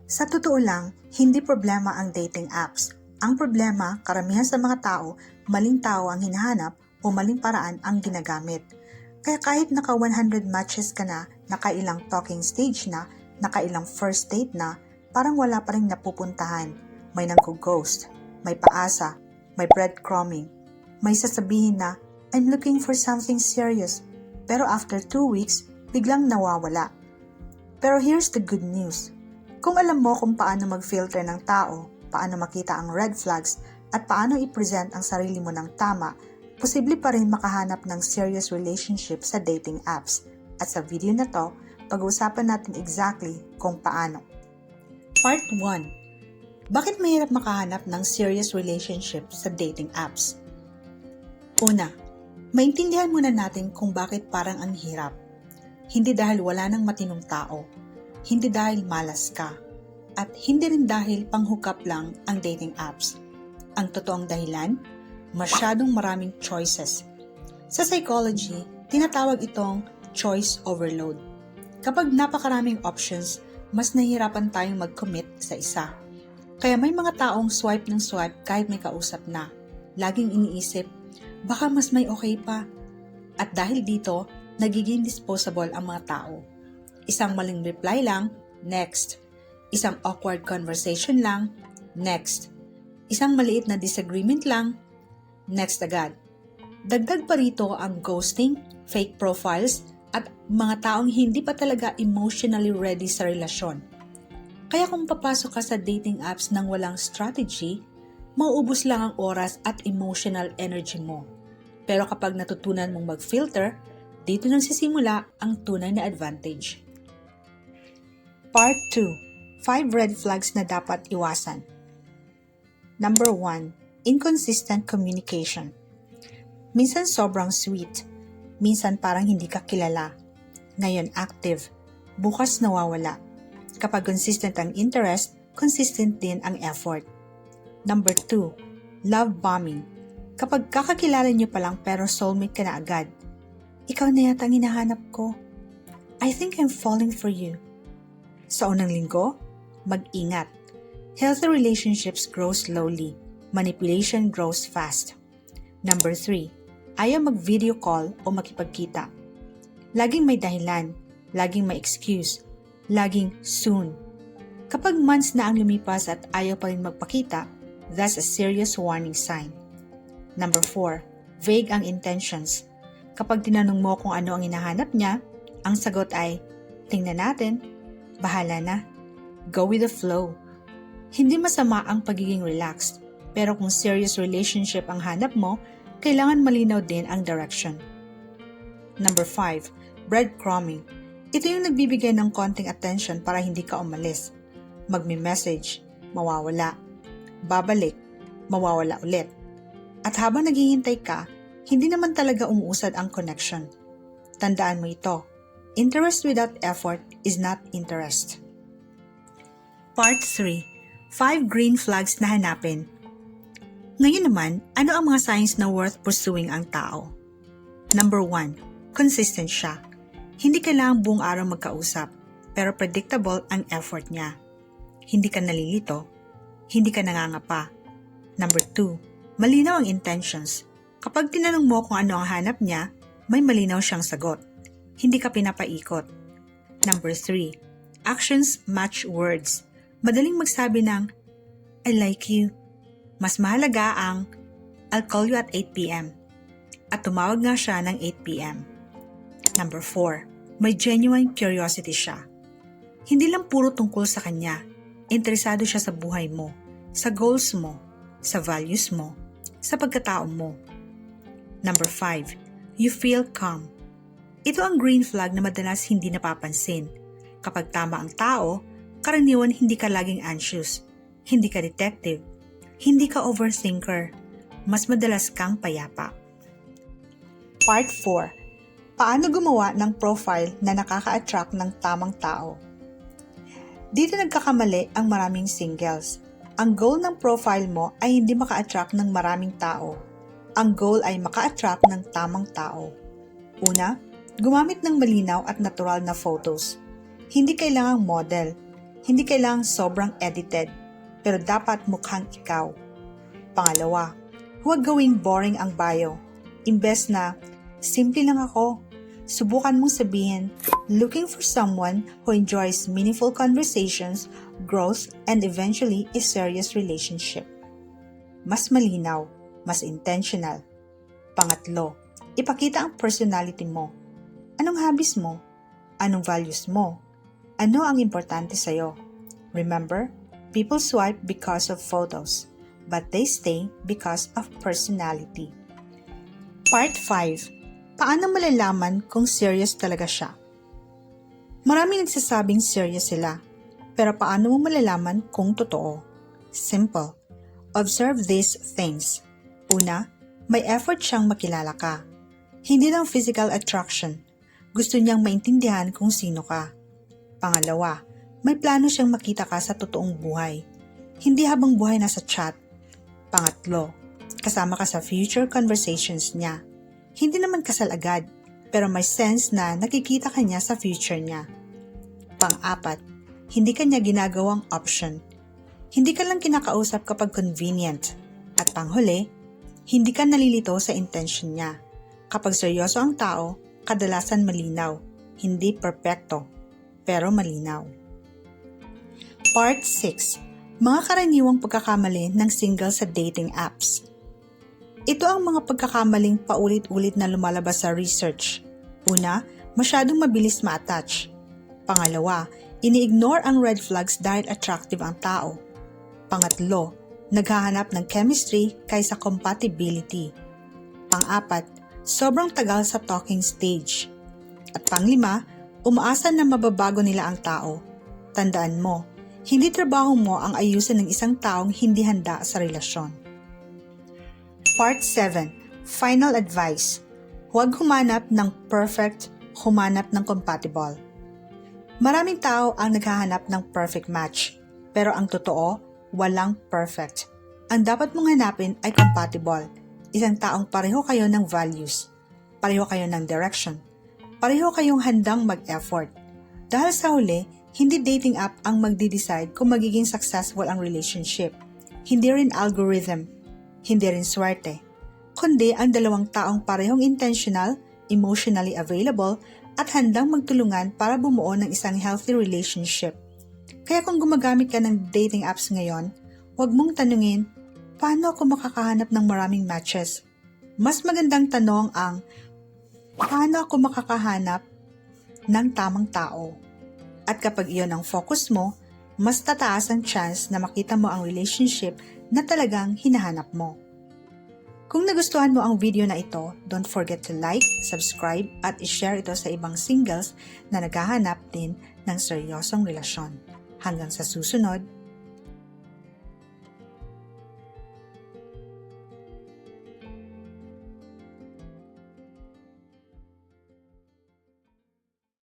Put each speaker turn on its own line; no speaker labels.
Sa totoo lang, hindi problema ang dating apps. Ang problema, karamihan sa mga tao, maling tao ang hinahanap o maling paraan ang ginagamit. Kaya kahit naka 100 matches ka na, nakailang talking stage na, nakailang first date na, parang wala pa rin napupuntahan. May nanggo-ghost, may paasa, may breadcrumbing, may sasabihin na, I'm looking for something serious. Pero after 2 weeks, biglang nawawala. Pero here's the good news. Kung alam mo kung paano mag-filter ng tao, paano makita ang red flags, at paano i-present ang sarili mo ng tama, posible pa rin makahanap ng serious relationship sa dating apps. At sa video na to, pag-uusapan natin exactly kung paano. Part 1. Bakit mahirap makahanap ng serious relationship sa dating apps? Una, maintindihan muna natin kung bakit parang ang hirap. Hindi dahil wala nang matinong tao, hindi dahil malas ka, at hindi rin dahil pang-hook-up lang ang dating apps. Ang totoong dahilan, masyadong maraming choices. Sa psychology, tinatawag itong choice overload. Kapag napakaraming options, mas nahihirapan tayong mag-commit sa isa. Kaya may mga taong swipe ng swipe kahit may kausap na. Laging iniisip, baka mas may okay pa. At dahil dito, nagiging disposable ang mga tao. Isang maling reply lang, next. Isang awkward conversation lang, next. Isang maliit na disagreement lang, next agad. Dagdag pa rito ang ghosting, fake profiles, at mga taong hindi pa talaga emotionally ready sa relasyon. Kaya kung papasok ka sa dating apps nang walang strategy, mauubos lang ang oras at emotional energy mo. Pero kapag natutunan mong mag-filter, dito nang sisimula ang tunay na advantage. Part 2. 5 red flags na dapat iwasan. Number 1. Inconsistent communication. Minsan sobrang sweet. Minsan parang hindi ka kilala. Ngayon active. Bukas nawawala. Kapag consistent ang interest, consistent din ang effort. Number 2. Love bombing. Kapag kakakilala niyo pa lang pero soulmate ka na agad. Ikaw na yata ang hinahanap ko. I think I'm falling for you. Sa unang linggo, mag-ingat. Healthy relationships grow slowly. Manipulation grows fast. Number 3. Ayaw mag-video call o makipagkita. Laging may dahilan. Laging may excuse. Laging soon. Kapag months na ang lumipas at ayaw pa rin magpakita, that's a serious warning sign. Number 4. Vague ang intentions. Kapag tinanong mo kung ano ang hinahanap niya, ang sagot ay, tingnan natin, bahala na, go with the flow. Hindi masama ang pagiging relaxed, pero kung serious relationship ang hanap mo, kailangan malinaw din ang direction. Number 5. Breadcrumbing. Ito yung nagbibigay ng konting attention para hindi ka umalis. Magme-message, mawawala. Babalik, mawawala ulit. At habang naghihintay ka, hindi naman talaga umuusad ang connection. Tandaan mo ito, interest without effort is not interest. Part 3. 5 green flags na hanapin. Ngayon naman, ano ang mga signs na worth pursuing ang tao? Number 1. Consistent siya. Hindi kailangang buong araw magkausap, pero predictable ang effort niya. Hindi ka nalilito, hindi ka nangangapa. Number 2. Malinaw ang intentions. Kapag tinanong mo kung ano ang hanap niya, may malinaw siyang sagot. Hindi ka pinapaikot. Number 3. Actions match words. Madaling magsabi ng, I like you. Mas mahalaga ang, I'll call you at 8 p.m. At tumawag nga siya ng 8 p.m. Number 4. May genuine curiosity siya. Hindi lang puro tungkol sa kanya. Interesado siya sa buhay mo, sa goals mo, sa values mo, sa pagkatao mo. Number 5. You feel calm. Ito ang green flag na madalas hindi napapansin. Kapag tama ang tao, karaniwan hindi ka laging anxious, hindi ka detective, hindi ka overthinker, mas madalas kang payapa. Part 4. Paano gumawa ng profile na nakaka-attract ng tamang tao? Dito nagkakamali ang maraming singles. Ang goal ng profile mo ay hindi maka-attract ng maraming tao. Ang goal ay maka-attract ng tamang tao. Una, gumamit ng malinaw at natural na photos. Hindi kailangang model. Hindi kailangang sobrang edited, pero dapat mukhang ikaw. Pangalawa, huwag gawing boring ang bio. Imbes na, simple lang ako. Subukan mong sabihin, looking for someone who enjoys meaningful conversations, growth, and eventually a serious relationship. Mas malinaw, mas intentional. Pangatlo, ipakita ang personality mo. Anong hobbies mo? Anong values mo? Ano ang importante sa'yo? Remember, people swipe because of photos, but they stay because of personality. Part 5. Paano malalaman kung serious talaga siya? Maraming nagsasabing serious sila, pero paano mo malalaman kung totoo? Simple. Observe these things. Una, may effort siyang makilala ka. Hindi lang physical attraction. Gusto niyang maintindihan kung sino ka. Pangalawa, may plano siyang makita ka sa totoong buhay. Hindi habang buhay na sa chat. Pangatlo, kasama ka sa future conversations niya. Hindi naman kasal agad, pero may sense na nakikita ka niya sa future niya. Pang-apat, hindi ka niya ginagawang option. Hindi ka lang kinakausap kapag convenient. At panghuli, hindi ka nalilito sa intention niya. Kapag seryoso ang tao, kadalasan malinaw, hindi perpekto, pero malinaw. Part 6. Mga karaniwang pagkakamali ng single sa dating apps. Ito ang mga pagkakamaling paulit-ulit na lumalabas sa research. Una, masyadong mabilis ma-attach. Pangalawa, ini-ignore ang red flags dahil attractive ang tao. Pangatlo, naghahanap ng chemistry kaysa compatibility. Pang-apat, sobrang tagal sa talking stage. At panglima, umaasa na mababago nila ang tao. Tandaan mo, hindi trabaho mo ang ayusin ng isang taong hindi handa sa relasyon. Part 7. Final advice. Huwag humanap ng perfect, humanap ng compatible. Maraming tao ang naghahanap ng perfect match, pero ang totoo, walang perfect. Ang dapat mong hanapin ay compatible. Isang taong pareho kayo ng values, pareho kayo ng direction, pareho kayong handang mag-effort. Dahil sa huli, hindi dating app ang magdi-decide kung magiging successful ang relationship. Hindi rin algorithm, hindi rin swerte, kundi ang dalawang taong parehong intentional, emotionally available, at handang magtulungan para bumuo ng isang healthy relationship. Kaya kung gumagamit ka ng dating apps ngayon, huwag mong tanungin, paano ako makakahanap ng maraming matches? Mas magandang tanong ang, paano ako makakahanap ng tamang tao? At kapag iyon ang focus mo, mas tataas ang chance na makita mo ang relationship na talagang hinahanap mo. Kung nagustuhan mo ang video na ito, don't forget to like, subscribe, at ishare ito sa ibang singles na naghahanap din ng seryosong relasyon. Hanggang sa susunod,